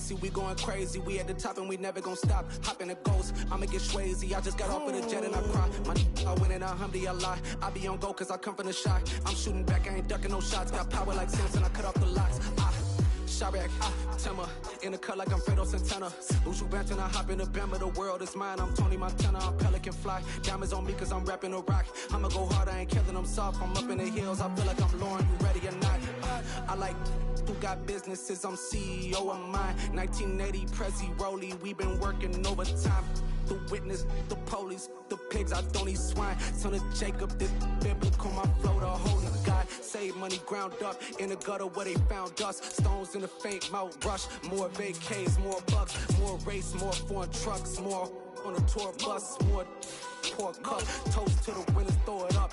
Tracy, we going crazy. We at the top and we never gonna stop. Hop in a ghost, I'ma get Swayze. I just got off of the jet and I cry. I went in a Humvee, I lie. I be on go cause I come from the shot. I'm shooting back, I ain't ducking no shots. Got power like Samson, I cut off the locks. Shabak, Timmer, in the cut like I'm Fredo Santana. Ushu Banton, I hop in the Bama, the world is mine. I'm Tony Montana, I'm Pelican Fly. Diamonds on me cause I'm rapping a rock. I'ma go hard, I ain't killing them soft. I'm up in the hills, I feel like I'm Lauren, you ready or not? I like who got businesses, I'm CEO of mine. 1980 Prezi Rolly, we been working overtime. The witness, the police, the pigs, I don't eat swine. Son of Jacob, this biblical, my flow, the holy God. Save money ground up in the gutter where they found us. Stones in the faint mouth rush. More vacays, more bucks, more race, more foreign trucks, more on a tour bus, more pour cup. Toast to the winners, throw it up.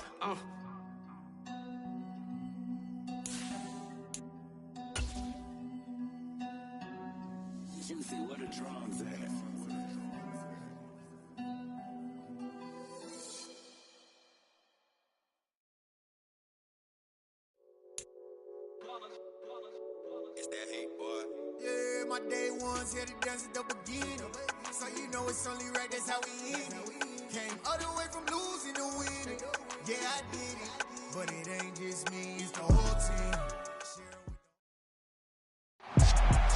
Juicy, what a drums at. It's that hate, boy. Yeah, my day ones here to dance at the beginning. So you know it's only right, that's how we end it. Came all the way from losing to winning. Yeah, I did it. But it ain't just me, it's the whole team.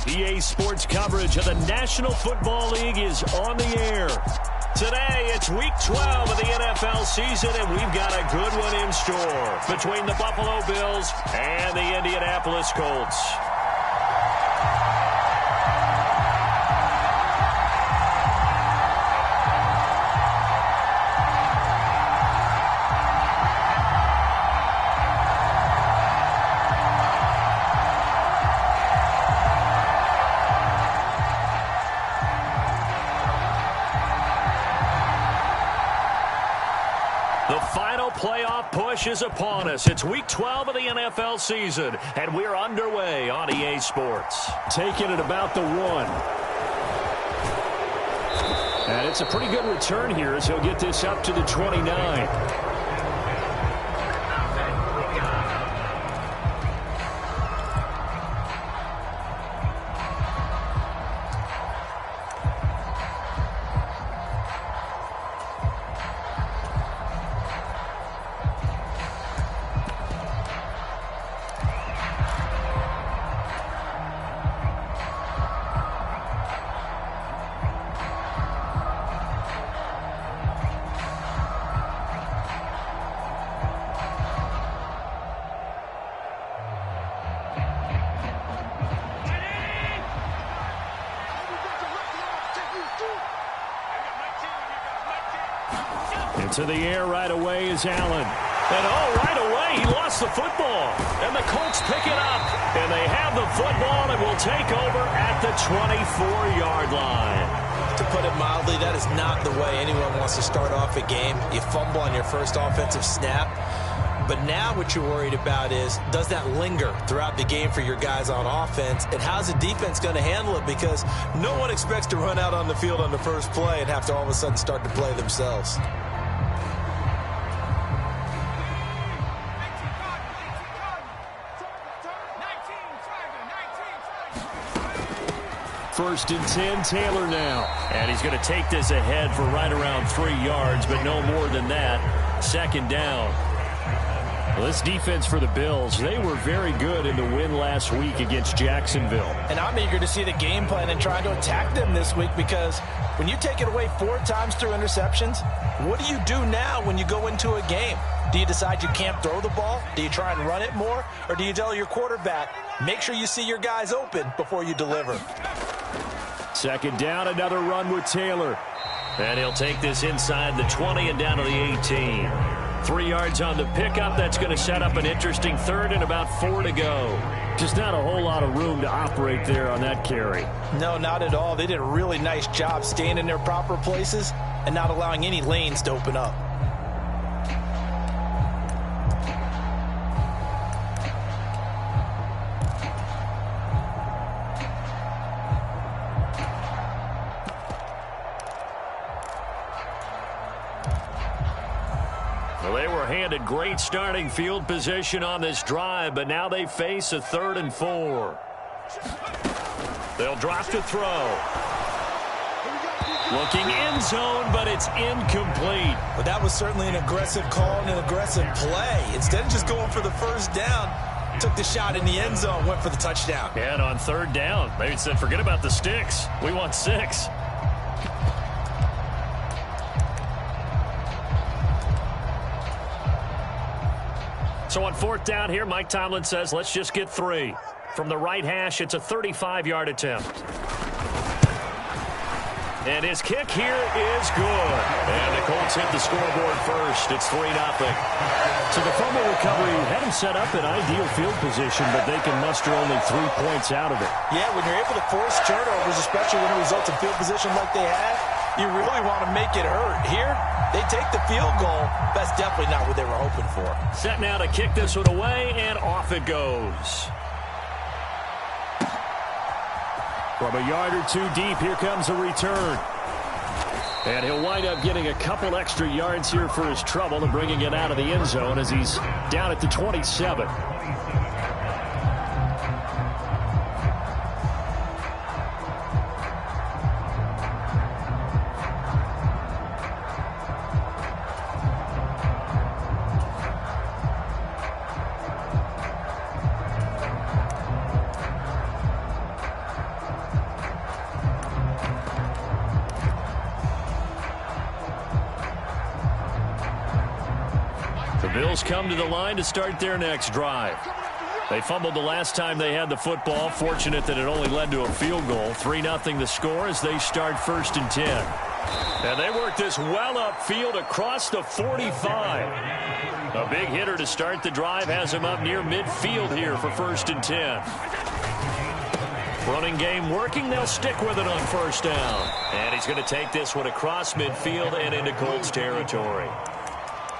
EA Sports coverage of the National Football League is on the air. Today, it's Week 12 of the NFL season, and we've got a good one in store between the Buffalo Bills and the Indianapolis Colts. The final playoff push is upon us. It's Week 12 of the NFL season, and we're underway on EA Sports. Taking it about the 1. And it's a pretty good return here as he'll get this up to the 29. To the air right away is Allen. And right away he lost the football. And the Colts pick it up. And they have the football and will take over at the 24-yard line. To put it mildly, that is not the way anyone wants to start off a game. You fumble on your first offensive snap. But now what you're worried about is, does that linger throughout the game for your guys on offense? And how's the defense going to handle it? Because no one expects to run out on the field on the first play and have to all of a sudden start to play themselves. First and 10, Taylor now. And he's going to take this ahead for right around 3 yards, but no more than that. Second down. Well, this defense for the Bills, they were very good in the win last week against Jacksonville. And I'm eager to see the game plan and trying to attack them this week, because when you take it away 4 times through interceptions, what do you do now when you go into a game? Do you decide you can't throw the ball? Do you try and run it more? Or do you tell your quarterback, make sure you see your guys open before you deliver? Second down, another run with Taylor. And he'll take this inside the 20 and down to the 18. 3 yards on the pickup. That's going to set up an interesting third and about 4 to go. Just not a whole lot of room to operate there on that carry. No, not at all. They did a really nice job staying in their proper places and not allowing any lanes to open up. Well, they were handed great starting field position on this drive, but now they face a 3rd and 4. They'll drop to throw. Looking end zone, but it's incomplete. Well, that was certainly an aggressive call and an aggressive play. Instead of just going for the first down, took the shot in the end zone, went for the touchdown. And on third down, they said, forget about the sticks. We want 6. So on fourth down here, Mike Tomlin says, let's just get 3. From the right hash, it's a 35-yard attempt. And his kick here is good. And the Colts hit the scoreboard first. It's 3-0. So the fumble recovery had him set up in ideal field position, but they can muster only 3 points out of it. Yeah, when you're able to force turnovers, especially when it results in field position like they had, you really want to make it hurt. Here, they take the field goal. That's definitely not what they were hoping for. Set now to kick this one away, and off it goes. From a yard or 2 deep, here comes a return. And he'll wind up getting a couple extra yards here for his trouble and bringing it out of the end zone as he's down at the 27. Bills come to the line to start their next drive. They fumbled the last time they had the football. Fortunate that it only led to a field goal. 3-0 the score as they start 1st and 10. And they work this well upfield across the 45. A big hitter to start the drive has him up near midfield here for 1st and 10. Running game working. They'll stick with it on 1st down. And he's going to take this one across midfield and into Colts territory.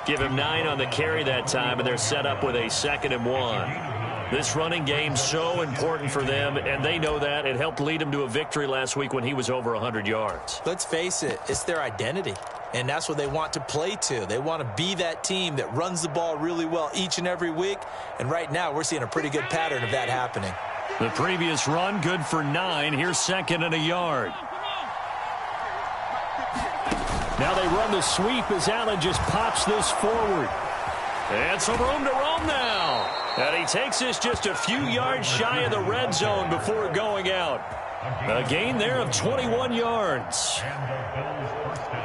Give him 9 on the carry that time, and they're set up with a 2nd and 1. This running game so important for them, and they know that. It helped lead them to a victory last week when he was over 100 yards. Let's face it, it's their identity, and that's what they want to play to. They want to be that team that runs the ball really well each and every week, and right now we're seeing a pretty good pattern of that happening. The previous run, good for 9. Here's 2nd and a yard. Now they run the sweep as Allen just pops this forward. And some room to roam now. And he takes this just a few yards shy of the red zone before going out. A gain there of 21 yards.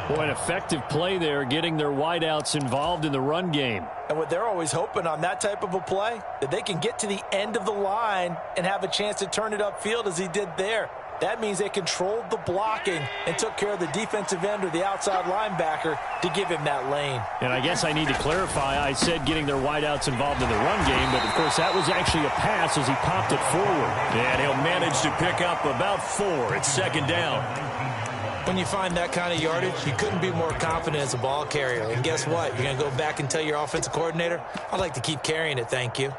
Boy, an effective play there, getting their wideouts involved in the run game. And what they're always hoping on that type of a play, that they can get to the end of the line and have a chance to turn it upfield as he did there. That means they controlled the blocking and took care of the defensive end or the outside linebacker to give him that lane. And I guess I need to clarify. I said getting their wideouts involved in the run game, but, of course, that was actually a pass as he popped it forward. And he'll manage to pick up about 4. It's 2nd down. When you find that kind of yardage, you couldn't be more confident as a ball carrier. And guess what? You're going to go back and tell your offensive coordinator, I'd like to keep carrying it, thank you.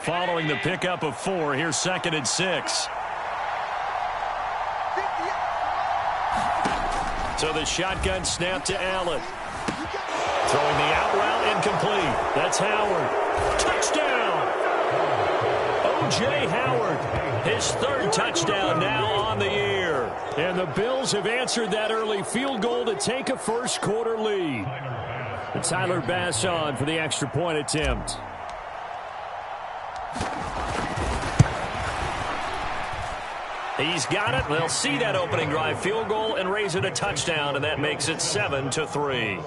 Following the pickup of 4, here's 2nd and 6. So the shotgun snap to Allen. Throwing the out route incomplete. That's Howard. Touchdown! O.J. Howard, his 3rd touchdown now on the year. And the Bills have answered that early field goal to take a first-quarter lead. And Tyler Bass on for the extra point attempt. He's got it. They'll see that opening drive field goal and raise it a touchdown, and that makes it 7-3.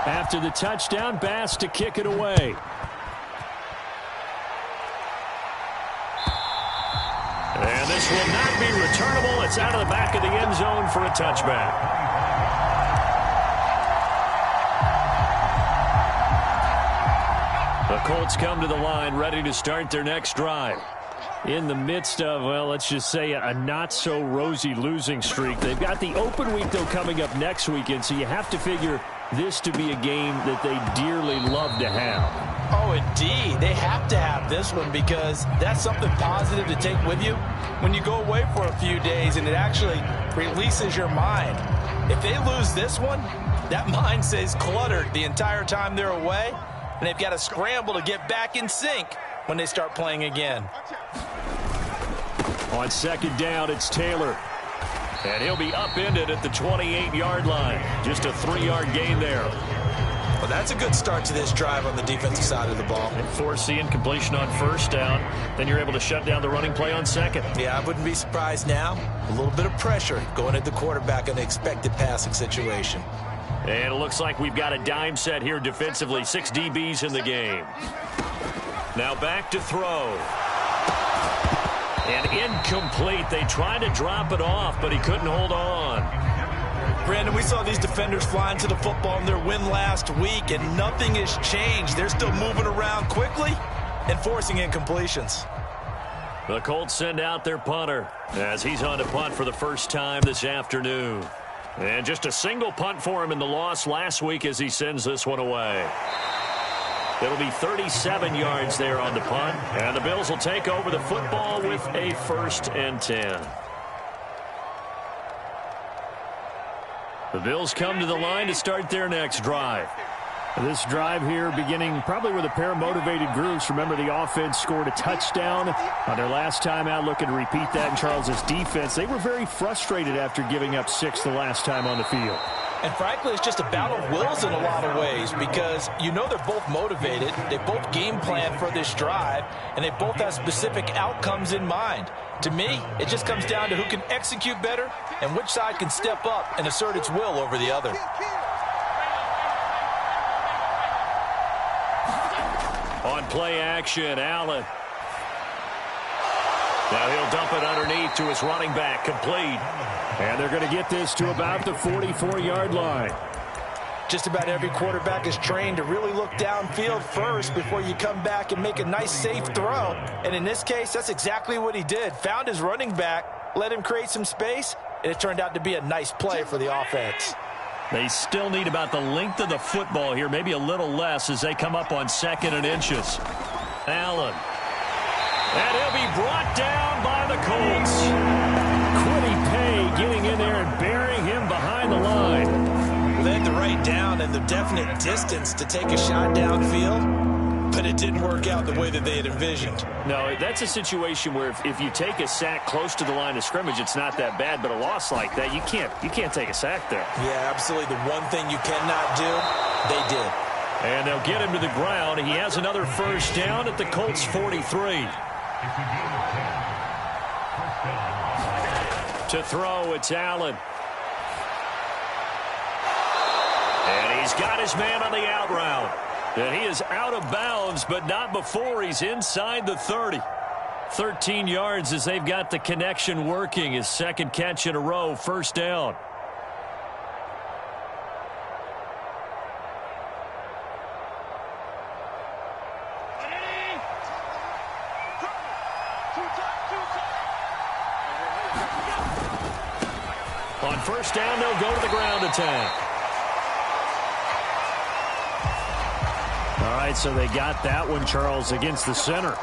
After the touchdown, Bass to kick it away. And this will not be returnable. It's out of the back of the end zone for a touchback. The Colts come to the line ready to start their next drive. In the midst of, well, let's just say a not-so-rosy losing streak. They've got the open week, though, coming up next weekend, so you have to figure this to be a game that they dearly love to have. Oh, indeed. They have to have this one because that's something positive to take with you when you go away for a few days, and it actually releases your mind. If they lose this one, that mind stays cluttered the entire time they're away, and they've got to scramble to get back in sync when they start playing again. On second down, it's Taylor. And he'll be upended at the 28-yard line. Just a 3-yard gain there. Well, that's a good start to this drive on the defensive side of the ball. And force the incompletion on first down. Then you're able to shut down the running play on second. Yeah, I wouldn't be surprised now. A little bit of pressure going at the quarterback in the expected passing situation. And it looks like we've got a dime set here defensively. 6 DBs in the game. Now back to throw. And incomplete. They tried to drop it off, but he couldn't hold on. Brandon, we saw these defenders flying to the football in their win last week, and nothing has changed. They're still moving around quickly and forcing incompletions. The Colts send out their punter as he's on to punt for the first time this afternoon. And just a single punt for him in the loss last week as he sends this one away. It'll be 37 yards there on the punt, and the Bills will take over the football with a 1st and 10. The Bills come to the line to start their next drive. This drive here beginning probably with a pair of motivated groups. Remember, the offense scored a touchdown on their last time out, looking to repeat that in Charles's defense. They were very frustrated after giving up 6 the last time on the field. And frankly, it's just a battle of wills in a lot of ways because you know they're both motivated. They both game plan for this drive, and they both have specific outcomes in mind. To me, it just comes down to who can execute better and which side can step up and assert its will over the other. On play action, Allen. Now he'll dump it underneath to his running back, complete. And they're going to get this to about the 44-yard line. Just about every quarterback is trained to really look downfield first before you come back and make a nice, safe throw. And in this case, that's exactly what he did. Found his running back, let him create some space, and it turned out to be a nice play for the offense. They still need about the length of the football here, maybe a little less as they come up on 2nd and inches. Allen. And he'll be brought down by the Colts. Quiddy Pay getting in there and burying him behind the line. They had the right down and the definite distance to take a shot downfield, but it didn't work out the way that they had envisioned. No, that's a situation where if you take a sack close to the line of scrimmage, it's not that bad, but a loss like that, you can't take a sack there. Yeah, absolutely. The one thing you cannot do, they did. And they'll get him to the ground. He has another 1st down at the Colts 43. To throw, it's Allen. And he's got his man on the out route. And he is out of bounds, but not before he's inside the 30. 13 yards as they've got the connection working. His 2nd catch in a row, 1st down. On 1st down, they'll go to the ground attack. All right, so they got that one, Charles, against the center.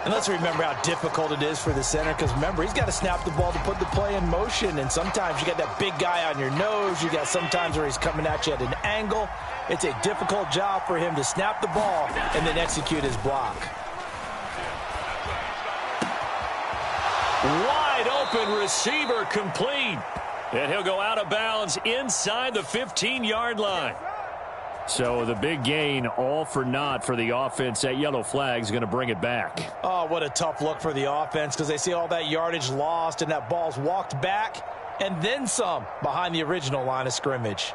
And let's remember how difficult it is for the center because, remember, he's got to snap the ball to put the play in motion. And sometimes you got that big guy on your nose. You got sometimes where he's coming at you at an angle. It's a difficult job for him to snap the ball and then execute his block. Wide open receiver complete. And he'll go out of bounds inside the 15-yard line. So the big gain, all for naught for the offense. That yellow flag is going to bring it back. Oh, what a tough look for the offense because they see all that yardage lost and that ball's walked back and then some behind the original line of scrimmage.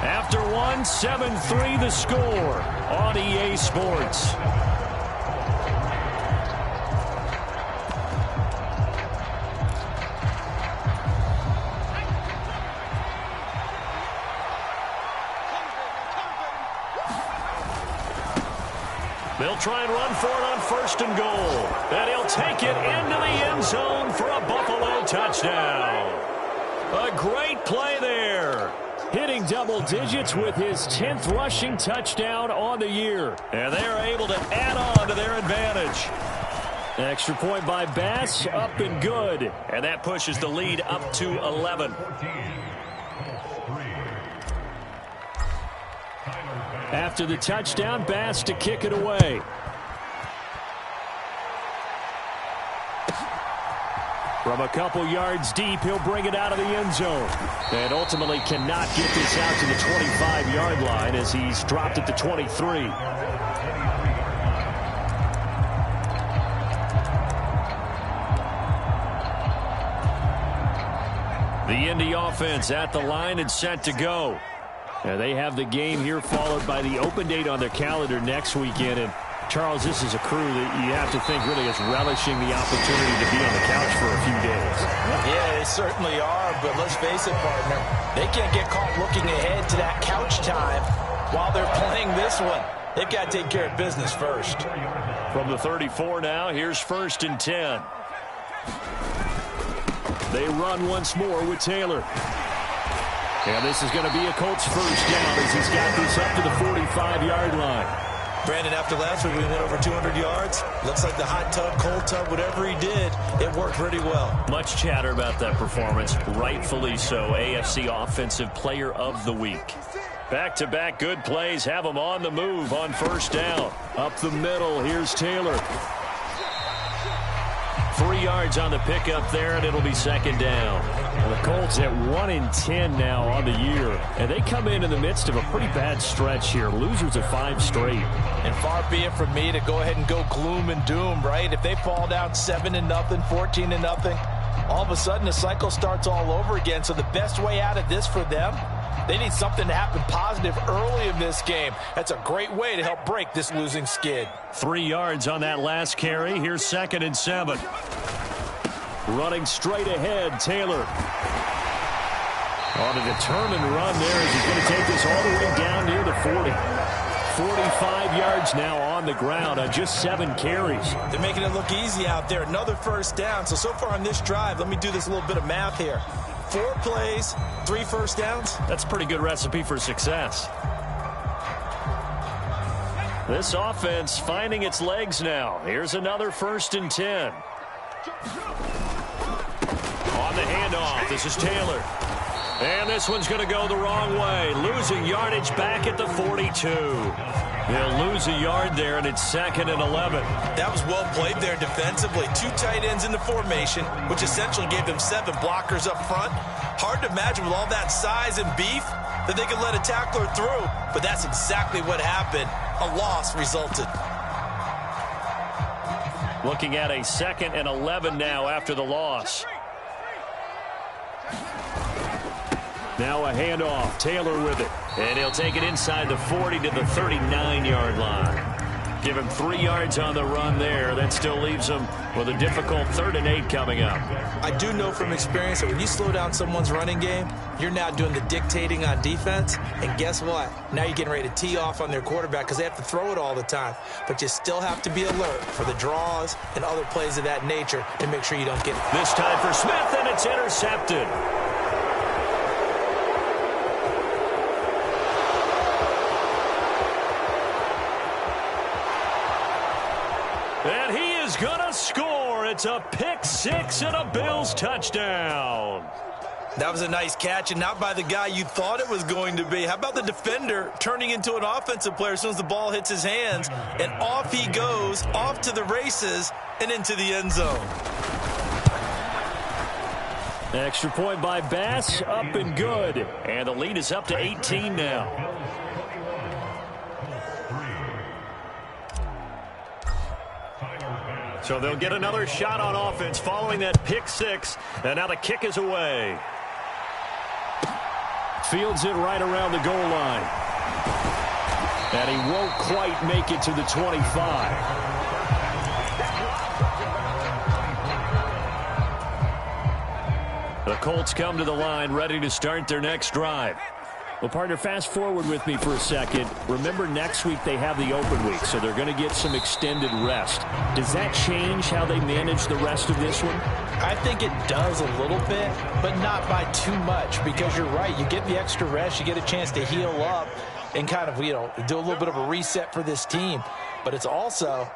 After one, 7-3 the score on EA Sports. They'll try and run for it on 1st and goal. And he'll take it into the end zone for a Buffalo touchdown. A great play there. Hitting double digits with his 10th rushing touchdown on the year. And they are able to add on to their advantage. Extra point by Bass, up and good. And that pushes the lead up to 11. After the touchdown, Bass to kick it away. From a couple yards deep, he'll bring it out of the end zone. And ultimately cannot get this out to the 25-yard line as he's dropped at the 23. The Indy offense at the line and set to go. Now they have the game here followed by the open date on their calendar next weekend. And Charles, this is a crew that you have to think really is relishing the opportunity to be on the couch for a few days. Yeah, they certainly are, but let's face it, partner. They can't get caught looking ahead to that couch time while they're playing this one. They've got to take care of business first. From the 34 now, here's 1st and 10. They run once more with Taylor. And this is going to be a Colts first down as he's got this up to the 45-yard line. Brandon, after last week we went over 200 yards. Looks like the hot tub, cold tub, whatever he did, it worked pretty well. Much chatter about that performance. Rightfully so. AFC Offensive Player of the Week. Back-to-back good plays have him on the move on 1st down. Up the middle, here's Taylor. 3 yards on the pickup there, and it'll be 2nd down. Well, the Colts at 1-10 now on the year, and they come in the midst of a pretty bad stretch here. Losers of 5 straight. And far be it from me to go ahead and go gloom and doom, right? If they fall down 7-0, 14-0, all of a sudden the cycle starts all over again. So the best way out of this for them, they need something to happen positive early in this game. That's a great way to help break this losing skid. 3 yards on that last carry. Here's 2nd and 7. Running straight ahead, Taylor. On a determined run there as he's going to take this all the way down near the 40. 45 yards now on the ground on just 7 carries. They're making it look easy out there. Another 1st down. So far on this drive, let me do this little bit of math here. 4 plays, 3 1st downs. That's a pretty good recipe for success. This offense finding its legs now. Here's another 1st and 10. On the handoff, this is Taylor. And this one's going to go the wrong way. Losing yardage back at the 42. They'll lose a yard there, and it's 2nd and 11. That was well played there defensively. 2 tight ends in the formation, which essentially gave them 7 blockers up front. Hard to imagine with all that size and beef that they could let a tackler through, but that's exactly what happened. A loss resulted. Looking at a 2nd and 11 now after the loss. Now a handoff. Taylor with it. And he'll take it inside the 40 to the 39-yard line. Give him 3 yards on the run there. That still leaves him with a difficult 3rd and 8 coming up. I do know from experience that when you slow down someone's running game, you're now doing the dictating on defense. And guess what? Now you're getting ready to tee off on their quarterback because they have to throw it all the time. But you still have to be alert for the draws and other plays of that nature to make sure you don't get it. This time for Smith, and it's intercepted. And he is going to score. It's a pick 6 and a Bills touchdown. That was a nice catch, and not by the guy you thought it was going to be. How about the defender turning into an offensive player as soon as the ball hits his hands, and off he goes, off to the races, and into the end zone. Extra point by Bass, up and good. And the lead is up to 18 now. So they'll get another shot on offense following that pick 6. And now the kick is away. Fields it right around the goal line. And he won't quite make it to the 25. The Colts come to the line ready to start their next drive. Well, partner, fast forward with me for a second. Remember, next week they have the open week, so they're going to get some extended rest. Does that change how they manage the rest of this one? I think it does a little bit, but not by too much, because you're right. You get the extra rest, you get a chance to heal up and kind of, do a little bit of a reset for this team. But it's also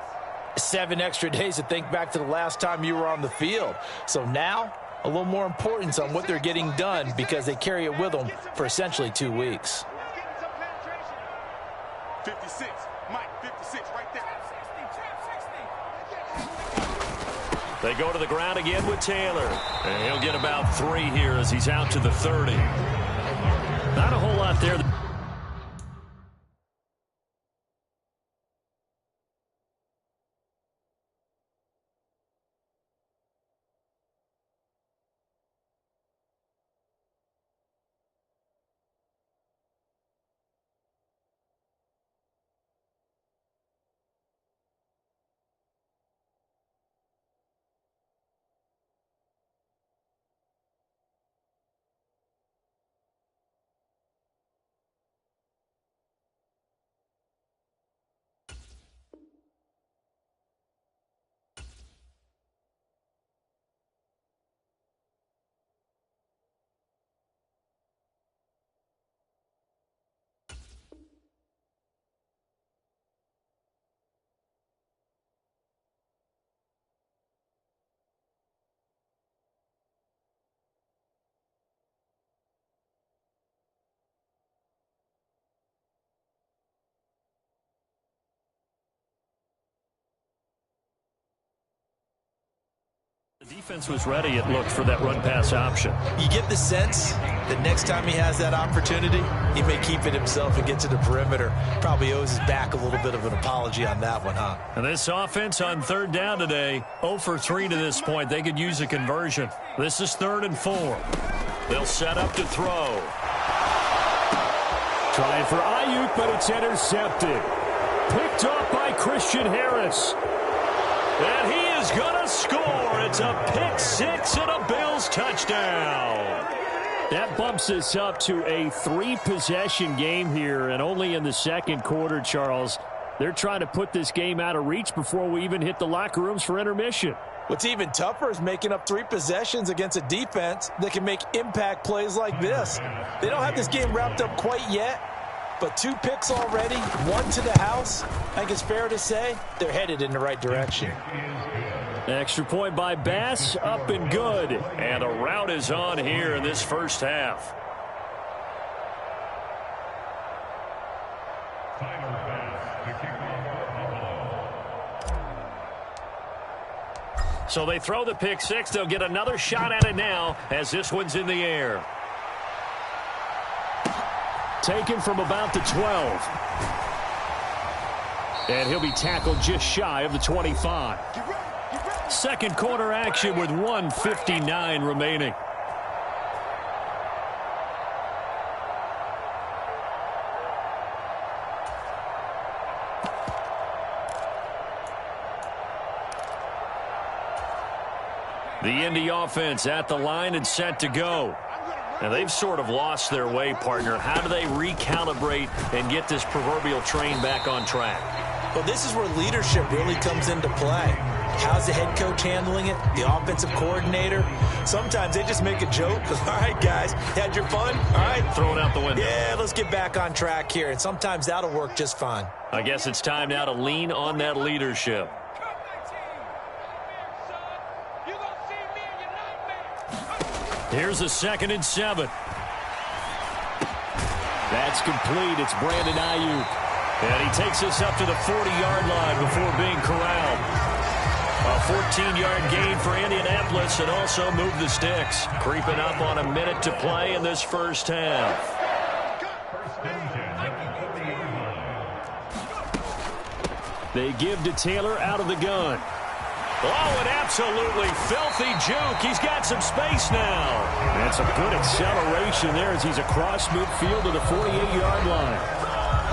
7 extra days to think back to the last time you were on the field. So now, a little more importance on what they're getting done because they carry it with them for essentially 2 weeks. 56, Mike, 56 right there. They go to the ground again with Taylor. And he'll get about 3 here as he's out to the 30. Not a whole lot there. The defense was ready, it looked, for that run-pass option. You get the sense that next time he has that opportunity, he may keep it himself and get to the perimeter. Probably owes his back a little bit of an apology on that one, huh? And this offense on 3rd down today, 0 for 3 to this point. They could use a conversion. This is 3rd and 4. They'll set up to throw. Trying for Ayuk, but it's intercepted. Picked off by Christian Harris. And he is going to score. It's a pick 6 and a Bills touchdown. That bumps us up to a 3-possession game here, and only in the 2nd quarter, Charles. They're trying to put this game out of reach before we even hit the locker rooms for intermission. What's even tougher is making up 3 possessions against a defense that can make impact plays like this. They don't have this game wrapped up quite yet, but 2 picks already, 1 to the house. I think it's fair to say they're headed in the right direction. Extra point by Bass, up and good. And a rout is on here in this first half. So they throw the pick 6. They'll get another shot at it now as this one's in the air. Taken from about the 12. And he'll be tackled just shy of the 25. 2nd quarter action with 1:59 remaining. The Indy offense at the line and set to go. And they've sort of lost their way, partner. How do they recalibrate and get this proverbial train back on track? Well, this is where leadership really comes into play. How's the head coach handling it? The offensive coordinator? Sometimes they just make a joke. All right, guys, had your fun? All right. Throw it out the window. Yeah, let's get back on track here. And sometimes that'll work just fine. I guess it's time now to lean on that leadership. Here's a 2nd and 7. That's complete. It's Brandon Ayuk. And he takes us up to the 40-yard line before being corralled. A 14-yard gain for Indianapolis and also move the sticks. Creeping up on a minute to play in this first half. They give to Taylor out of the gun. Oh, an absolutely filthy juke. He's got some space now. That's a good acceleration there as he's across midfield to the 48-yard line.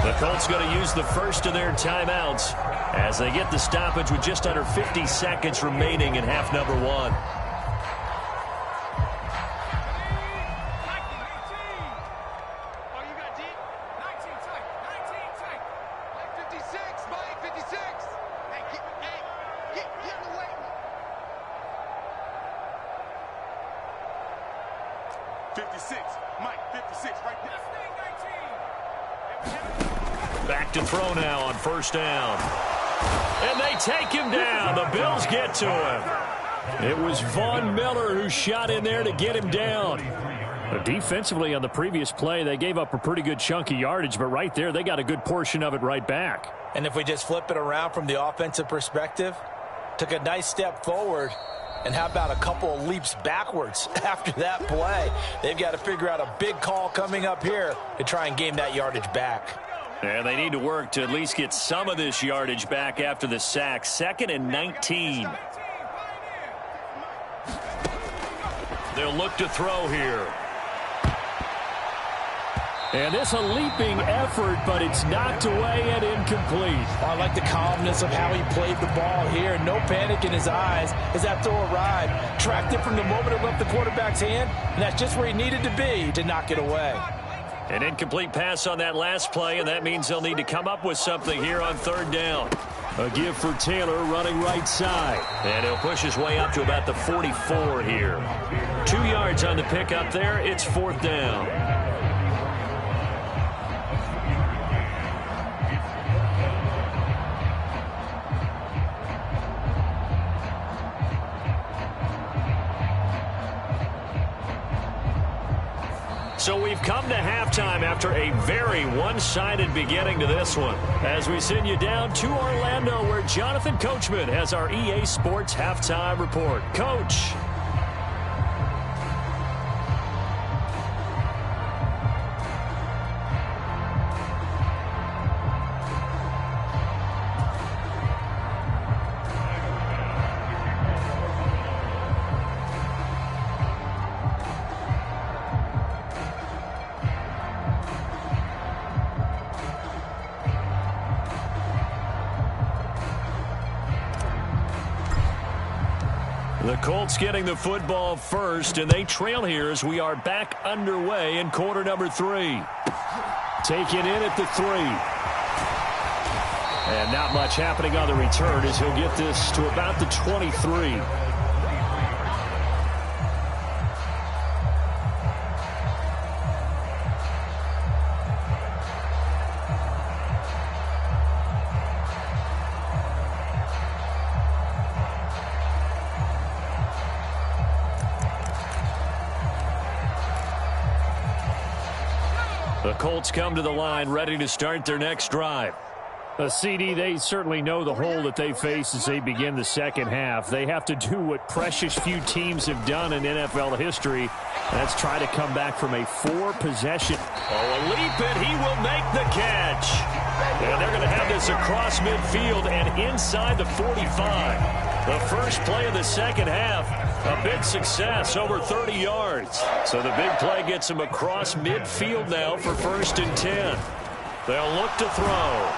The Colts going to use the first of their timeouts as they get the stoppage with just under 50 seconds remaining in half number 1. 56. Hey, get in the way. 56. Mike, 56 right there. Back to throw now on first down. And they take him down. The Bills get to him. It was Von Miller who shot in there to get him down. Defensively on the previous play, they gave up a pretty good chunk of yardage, but right there, they got a good portion of it right back. And if we just flip it around from the offensive perspective, took a nice step forward, and how about a couple of leaps backwards after that play? They've got to figure out a big call coming up here to try and gain that yardage back. And they need to work to at least get some of this yardage back after the sack. 2nd and 19. They'll look to throw here. And this a leaping effort, but it's knocked away and incomplete. I like the calmness of how he played the ball here. No panic in his eyes as that throw arrived. Tracked it from the moment it left the quarterback's hand, and that's just where he needed to be to knock it away. An incomplete pass on that last play, and that means they'll need to come up with something here on 3rd down. A give for Taylor running right side. And he'll push his way up to about the 44 here. 2 yards on the pickup there. It's 4th down. So we've come to halftime after a very one-sided beginning to this one. As we send you down to Orlando, where Jonathan Coachman has our EA Sports Halftime Report. Coach. The Colts getting the football first, and they trail here as we are back underway in quarter number 3. Taken in at the 3. And not much happening on the return as he'll get this to about the 23. The Colts come to the line ready to start their next drive. CD, they certainly know the hole that they face as they begin the second half. They have to do what precious few teams have done in NFL history. That's try to come back from a 4-possession. Oh, a leap, and he will make the catch. And they're going to have this across midfield and inside the 45. The first play of the second half, a big success, over 30 yards. So the big play gets him across midfield now for 1st and 10. They'll look to throw.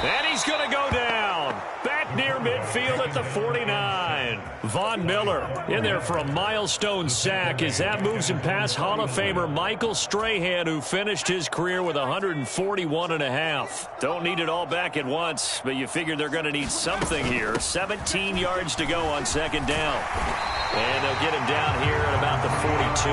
And he's going to go down. Back near midfield at the 49. Von Miller in there for a milestone sack as that moves him past Hall of Famer Michael Strahan, who finished his career with 141.5. Don't need it all back at once, but you figure they're going to need something here. 17 yards to go on 2nd down. And they'll get him down here at about the 42.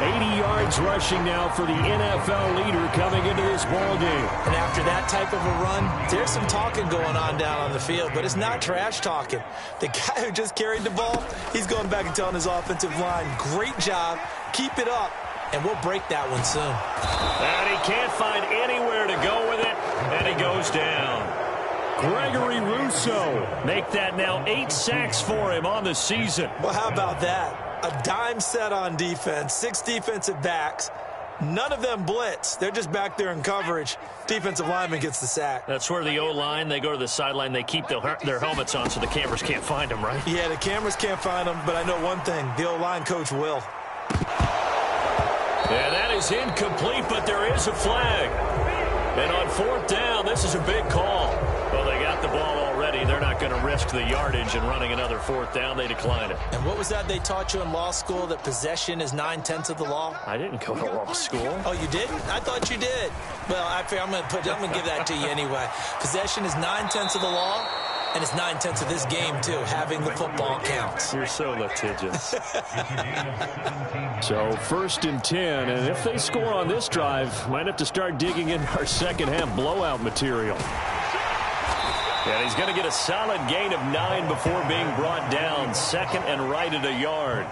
80 yards rushing now for the NFL leader coming into this ball game. And after that type of a run, there's some talking going on down on the field, but it's not trash talking. The guy who just carried the ball, he's going back and telling his offensive line, great job, keep it up, and we'll break that one soon. And he can't find anywhere to go with it, and he goes down. Gregory Rousseau make that now 8 sacks for him on the season. Well, how about that? A dime set on defense, 6 defensive backs. None of them blitz. They're just back there in coverage. Defensive lineman gets the sack. That's where the O-line, they go to the sideline, they keep their helmets on so the cameras can't find them, right? Yeah, the cameras can't find them, but I know one thing. The O-line coach will. And that is incomplete, but there is a flag. And on 4th down, this is a big call. Well, they got the ball already. They're not not going to risk the yardage and running another 4th down. They decline it. And what was that they taught you in law school, that possession is 9/10 of the law? I didn't go to law school. Oh, you didn't? I thought you did. Well, I'm going to give that to you anyway. Possession is 9/10 of the law, and it's 9/10 of this game, too. Having the football counts. You're so litigious. So 1st and 10, and if they score on this drive, might have to start digging in our second half blowout material. And he's going to get a solid gain of 9 before being brought down. 2nd and right at a yard.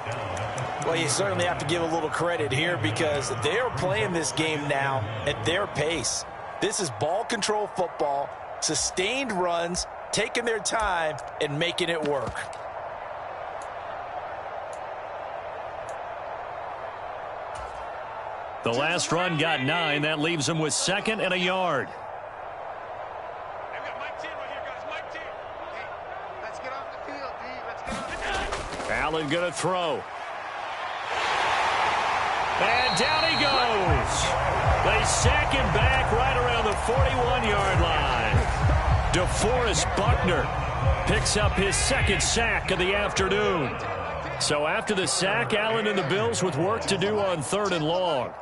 Well, you certainly have to give a little credit here because they're playing this game now at their pace. This is ball control football, sustained runs, taking their time and making it work. The last run got 9. That leaves him with 2nd and a yard. Allen going to throw. And down he goes. They sack him back right around the 41-yard line. DeForest Buckner picks up his 2nd sack of the afternoon. So after the sack, Allen and the Bills with work to do on 3rd and long.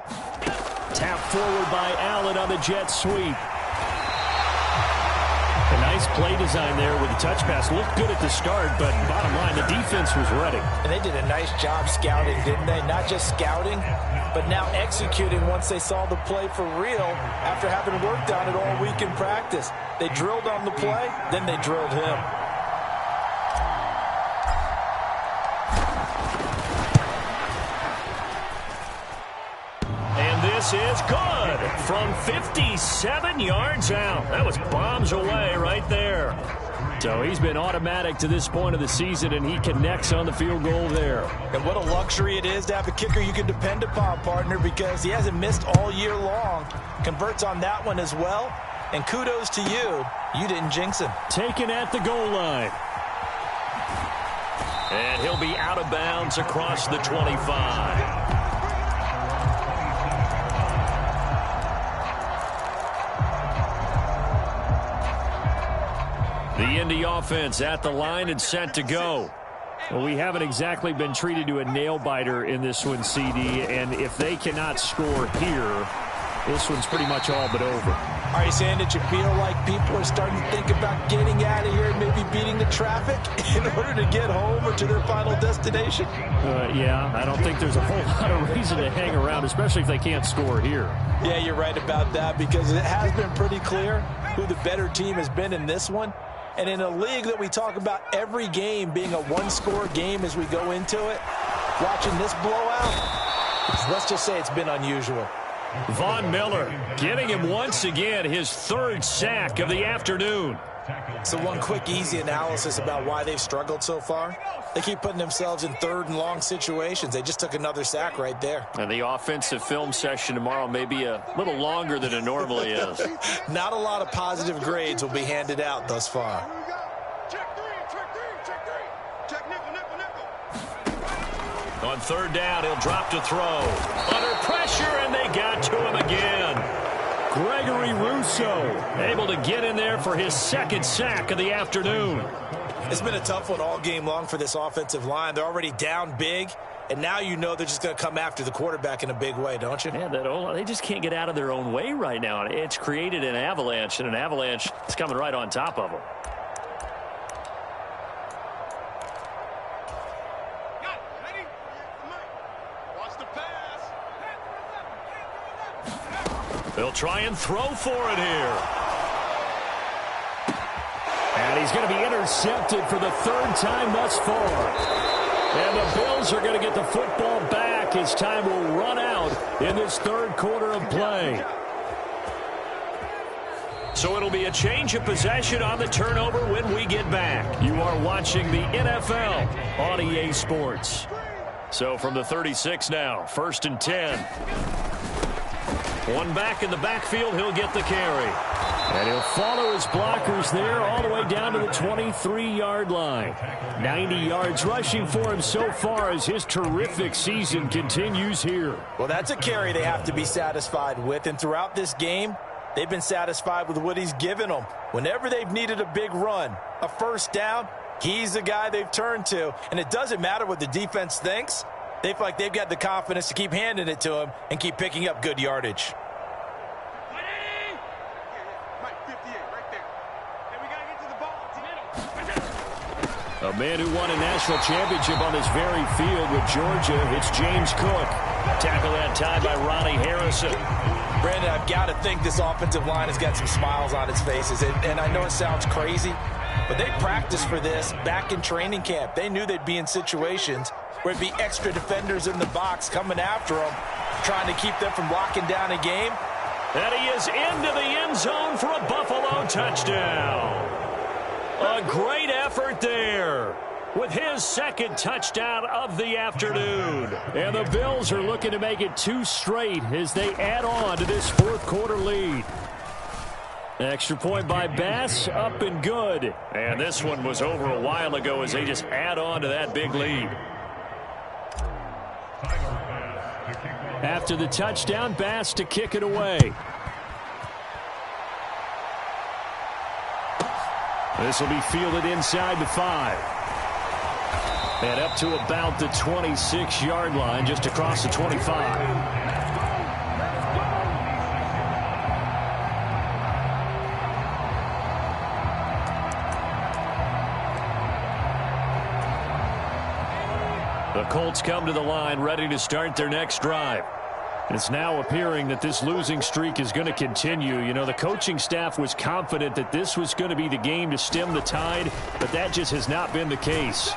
Tap forward by Allen on the jet sweep. A nice play design there with the touch pass. Looked good at the start, but bottom line, the defense was ready. And they did a nice job scouting, didn't they? Not just scouting, but now executing once they saw the play for real after having worked on it all week in practice. They drilled on the play, then they drilled him. This is good from 57 yards out. That was bombs away right there. So he's been automatic to this point of the season, and he connects on the field goal there. And what a luxury it is to have a kicker you can depend upon, partner, because he hasn't missed all year long. Converts on that one as well. And kudos to you. You didn't jinx him. Taken at the goal line. And he'll be out of bounds across the 25. The Indy offense at the line and set to go. Well, we haven't exactly been treated to a nail-biter in this one, CD, and if they cannot score here, this one's pretty much all but over. Are you saying that you feel like people are starting to think about getting out of here and maybe beating the traffic in order to get home or to their final destination? Yeah, I don't think there's a whole lot of reason to hang around, especially if they can't score here. Yeah, you're right about that because it has been pretty clear who the better team has been in this one. And in a league that we talk about every game being a one-score game as we go into it, watching this blowout, let's just say it's been unusual. Von Miller getting him once again his 3rd sack of the afternoon. So one quick, easy analysis about why they've struggled so far. They keep putting themselves in 3rd and long situations. They just took another sack right there. And the offensive film session tomorrow may be a little longer than it normally is. Not a lot of positive grades will be handed out thus far. On 3rd down, he'll drop to throw. Under pressure, and they got to him again. Gregory Rousseau able to get in there for his 2nd sack of the afternoon. It's been a tough one all game long for this offensive line. They're already down big, and now you know they're just going to come after the quarterback in a big way, don't you? Yeah, they just can't get out of their own way right now. It's created an avalanche, and an avalanche is coming right on top of them. They'll try and throw for it here. And he's going to be intercepted for the 3rd time thus far. And the Bills are going to get the football back as time will run out in this 3rd quarter of play. So it'll be a change of possession on the turnover when we get back. You are watching the NFL on EA Sports. So from the 36 now, 1st and 10. One back in the backfield, he'll get the carry. And he'll follow his blockers there all the way down to the 23-yard line. 90 yards rushing for him so far as his terrific season continues here. Well, that's a carry they have to be satisfied with. And throughout this game, They've been satisfied with what he's given them. Whenever they've needed a big run, a first down, he's the guy they've turned to. And it doesn't matter what the defense thinks. They feel like they've got the confidence to keep handing it to him and keep picking up good yardage. A man who won a national championship on this very field with Georgia, it's James Cook. Tackle that time by Ronnie Harrison. Brandon, I've got to think this offensive line has got some smiles on its faces. And I know it sounds crazy, but they practiced for this back in training camp. They knew they'd be in situations where it'd be extra defenders in the box coming after them, trying to keep them from locking down a game. And he is into the end zone for a Buffalo touchdown. A great effort there with his second touchdown of the afternoon. And the Bills are looking to make it 2 straight as they add on to this fourth quarter lead. Extra point by Bass, up and good. And this one was over a while ago as they just add on to that big lead. After the touchdown, Bass to kick it away. This will be fielded inside the 5. And up to about the 26-yard line, just across the 25. The Colts come to the line ready to start their next drive. It's now appearing that this losing streak is going to continue. You know, the coaching staff was confident that this was going to be the game to stem the tide, but that just has not been the case.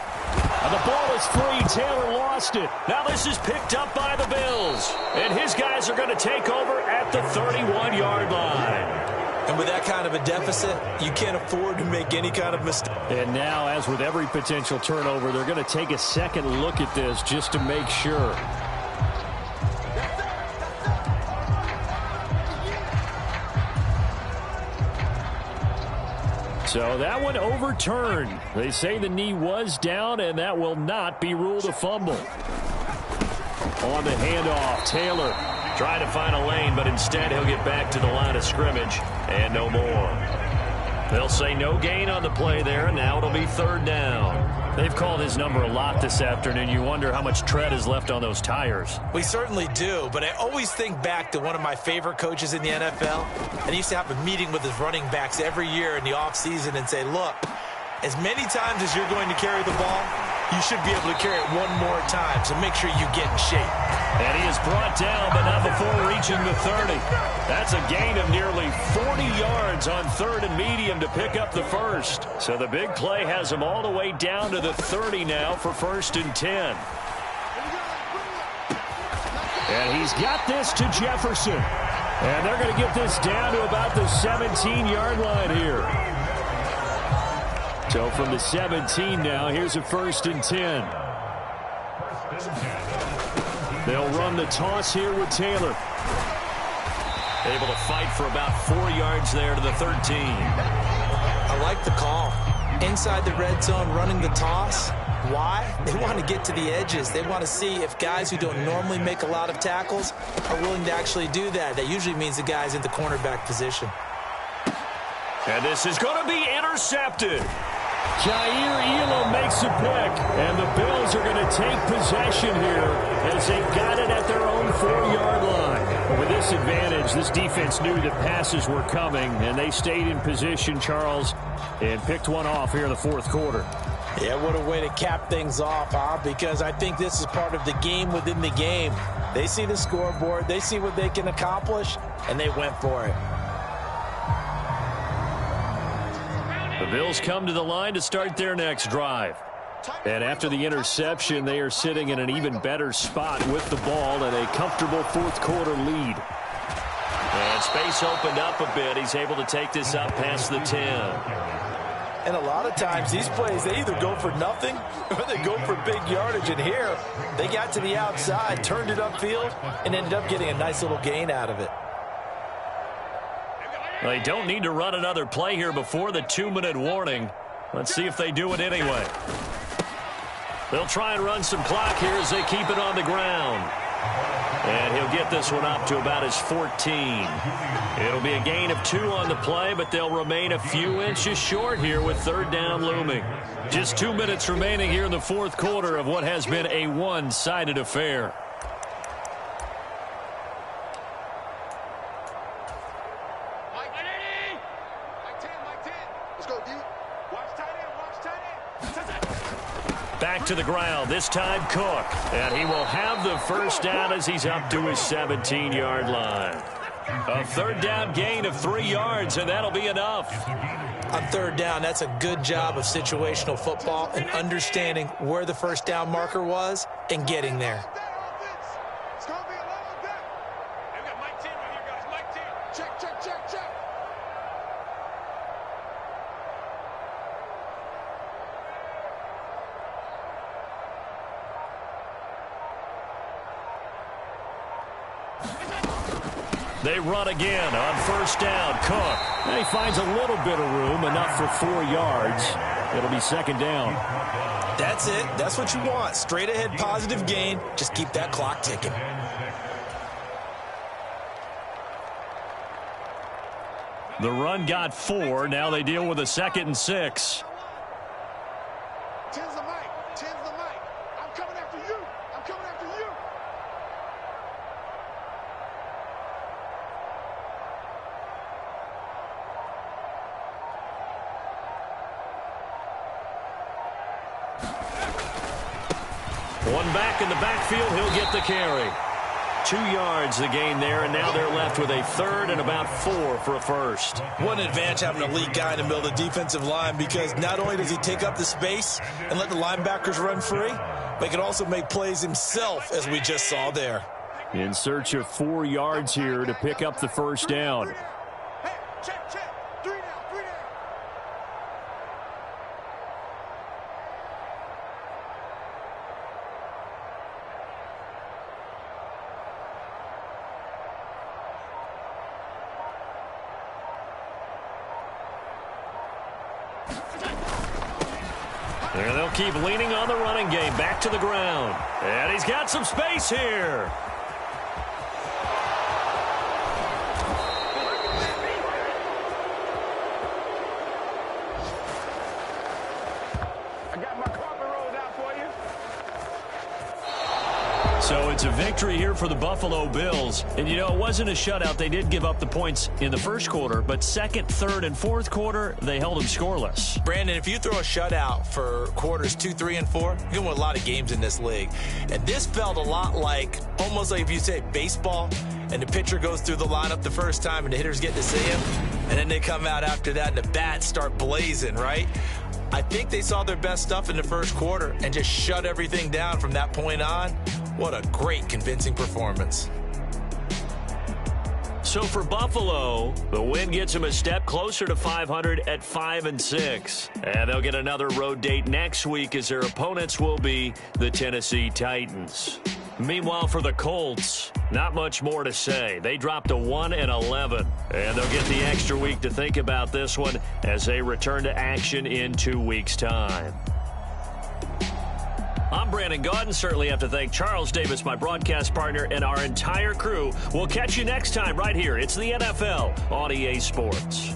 And the ball is free. Taylor lost it. Now this is picked up by the Bills. And his guys are going to take over at the 31-yard line. And with that kind of a deficit, you can't afford to make any kind of mistake. And now, as with every potential turnover, they're going to take a second look at this just to make sure. So that one overturned. They say the knee was down, and that will not be ruled a fumble. On the handoff, Taylor trying to find a lane, but instead he'll get back to the line of scrimmage, and no more. They'll say no gain on the play there, and now it'll be 3rd down. They've called his number a lot this afternoon. You wonder how much tread is left on those tires. We certainly do, but I always think back to one of my favorite coaches in the NFL. And he used to have a meeting with his running backs every year in the offseason and say, look, as many times as you're going to carry the ball, you should be able to carry it one more time, so make sure you get in shape. And he is brought down, but not before reaching the 30. That's a gain of nearly 40 yards on 3rd and medium to pick up the first. So the big play has him all the way down to the 30 now for 1st and 10. And he's got this to Jefferson. And they're going to get this down to about the 17-yard line here. So from the 17 now, here's a 1st and 10. They'll run the toss here with Taylor. Able to fight for about 4 yards there to the 13. I like the call. Inside the red zone, running the toss. Why? They want to get to the edges. They want to see if guys who don't normally make a lot of tackles are willing to actually do that. That usually means the guy's in the cornerback position. And this is going to be intercepted. Jair Elam makes a pick, and the Bills are going to take possession here as they've got it at their own 4-yard line. But with this advantage, this defense knew that passes were coming, and they stayed in position, Charles, and picked one off here in the 4th quarter. Yeah, what a way to cap things off, huh? Because I think this is part of the game within the game. They see the scoreboard, they see what they can accomplish, and they went for it. The Bills come to the line to start their next drive. And after the interception, they are sitting in an even better spot with the ball and a comfortable 4th quarter lead. And space opened up a bit. He's able to take this up past the 10. And a lot of times these plays, they either go for nothing or they go for big yardage. And here, they got to the outside, turned it upfield, and ended up getting a nice little gain out of it. They don't need to run another play here before the 2-minute warning. Let's see if they do it anyway. They'll try and run some clock here as they keep it on the ground. And he'll get this one up to about his 14. It'll be a gain of 2 on the play, but they'll remain a few inches short here with third down looming. Just 2 minutes remaining here in the fourth quarter of what has been a one-sided affair. Back to the ground, this time Cook. And he will have the first down as he's up to his 17-yard line. A third down gain of 3 yards, and that'll be enough. On third down, that's a good job of situational football and understanding where the first down marker was and getting there. They run again on first down. Cook. And he finds a little bit of room, enough for 4 yards. It'll be second down. That's it. That's what you want. Straight ahead positive gain. Just keep that clock ticking. The run got 4. Now they deal with a 2nd and 6. Tens the mic. Tens the mic. I'm coming after you. I'm coming after you. One back in the backfield, he'll get the carry. 2 yards the gain there, and now they're left with a third and about 4 for a first. What an advantage having a lead guy in the middle of the defensive line, because not only does he take up the space and let the linebackers run free, but he can also make plays himself, as we just saw there. In search of 4 yards here to pick up the first down. Hey, check, check. 3 down, 3 down. And they'll keep leaning on the running game. Back to the ground. And he's got some space here. I got my carpet rolled out for you. So it's a victory here for the Buffalo Bills. And, you know, it wasn't a shutout. They did give up the points in the first quarter, but second, third, and fourth quarter, they held them scoreless. Brandon, if you throw a shutout for quarters 2, 3, and 4, you can win a lot of games in this league. And this felt a lot like, almost like if you say baseball, and the pitcher goes through the lineup the first time and the hitters get to see him, and then they come out after that and the bats start blazing, right? I think they saw their best stuff in the first quarter and just shut everything down from that point on. What a great, convincing performance. So for Buffalo, the win gets them a step closer to 500 at 5-6. And they'll get another road date next week as their opponents will be the Tennessee Titans. Meanwhile, for the Colts, not much more to say. They dropped to 1-11, and they'll get the extra week to think about this one as they return to action in 2 weeks' time. I'm Brandon Gaudin. Certainly have to thank Charles Davis, my broadcast partner, and our entire crew. We'll catch you next time right here. It's the NFL on EA Sports.